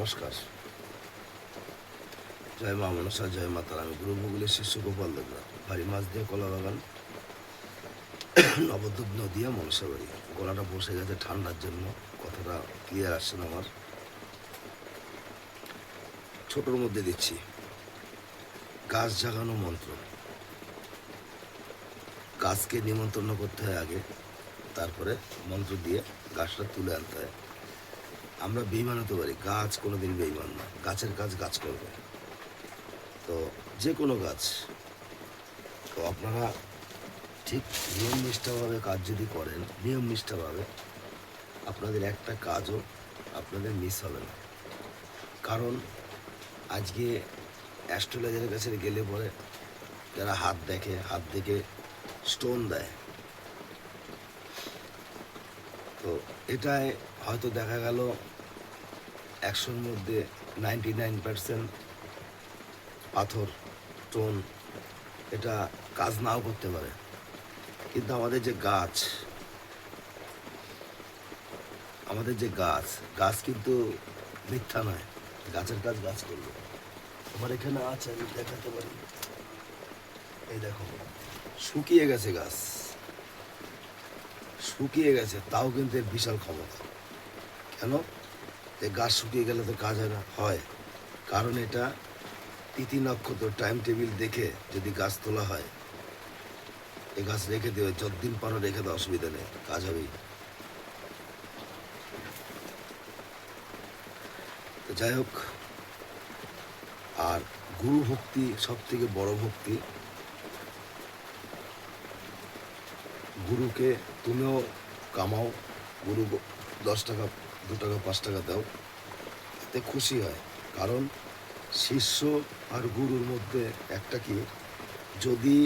নমস্কার। জয় মা মনসা, জয় মা তারা। আমি গুরু ভুগলের শিষ্য গোপাল দেবনাথ। বাড়ি মাছ দিয়ে কলা বাগান, নবদ্বীপ নদিয়া, মনসা বাড়ি। গলাটা বসে গেছে ঠান্ডার জন্য, কথাটা ক্লিয়ার আসছে না আমার। ছোটোর মধ্যে দিচ্ছি গাছ জাগানো মন্ত্র। গাছকে নিমন্ত্রণ করতে হয় আগে, তারপরে মন্ত্র দিয়ে গাছটা তুলে আনতে হয়। আমরা বেইমান হতে পারি, গাছ কোনোদিন বেইমান না। গাছের কাজ গাছ করবে। তো যে কোনো গাছ, তো আপনারা ঠিক নিয়মনিষ্ঠাভাবে কাজ যদি করেন, নিয়মনিষ্ঠাভাবে, আপনাদের একটা কাজও আপনাদের মিস হবে না। কারণ আজকে অ্যাস্ট্রোলজারের কাছে গেলে পরে যারা হাত দেখে স্টোন দেয়, তো এটায় হয়তো দেখা গেল 100-র মধ্যে 99% পাথর, স্টোন, এটা কাজ নাও করতে পারে। কিন্তু আমাদের যে গাছ কিন্তু মিথ্যা নয়। গাছের কাজ গাছ করবে। আমার এখানে আছে, আমি দেখাতে পারি। এই দেখো, শুকিয়ে গেছে গাছ, শুকিয়ে গেছে, তাও কিন্তু এর বিশাল ক্ষমতা। কেন? এই গাছ শুকিয়ে গেলে তো কাজ হয় না। হয় কারণ এটা তিথি নক্ষত্র টাইম টেবিল দেখে যদি গাছ তোলা হয়, এই গাছ রেখে দেবে, যতদিন পারো রেখে দেওয়া, অসুবিধা নেই, কাজ হবেই। তো যাই হোক, আর গুরু ভক্তি সব থেকে বড় ভক্তি। গুরুকে তুমিও কামাও, গুরু 10 টাকা, 2 টাকা, 5 টাকা দাও, এতে খুশি হয়। কারণ শিষ্য আর গুরুর মধ্যে একটা কি, যদি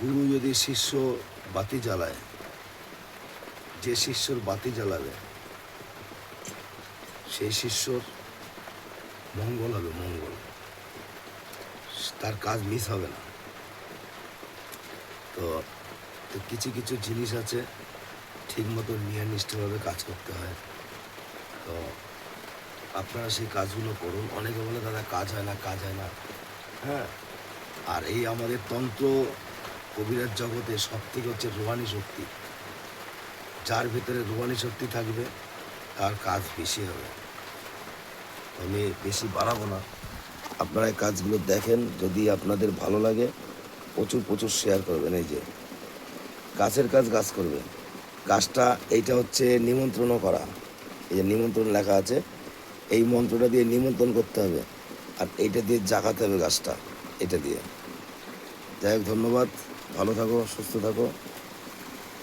গুরু যদি শিষ্য বাতি জ্বালায়, যে শিষ্যর বাতি জ্বালাবে সেই শিষ্যর মঙ্গল হবে, মঙ্গল, তার কাজ মিস হবে না। তো কিছু কিছু জিনিস আছে, ঠিক মতো নিয়মনিষ্ঠভাবে কাজ করতে হয়। তো আপনারা সেই কাজগুলো করুন। অনেকে বলে দাদা কাজ হয় না। হ্যাঁ, আর এই আমাদের তন্ত্র কবিরাজ জগতে সব থেকে হচ্ছে রুহানি শক্তি। যার ভেতরে রুহানি শক্তি থাকবে তার কাজ বেশি হবে। আমি বেশি বাড়াবো না, আপনারা এই কাজগুলো দেখেন। যদি আপনাদের ভালো লাগে, প্রচুর শেয়ার করবেন। এই যে গাছের কাজ গাছ করবে। গাছটা এইটা হচ্ছে নিমন্ত্রণও করা। এই যে নিমন্ত্রণ লেখা আছে, এই মন্ত্রটা দিয়ে নিমন্ত্রণ করতে হবে, আর এইটা দিয়ে জাগাতে হবে গাছটা, এটা দিয়ে। যাই হোক, ধন্যবাদ। ভালো থাকো, সুস্থ থাকো।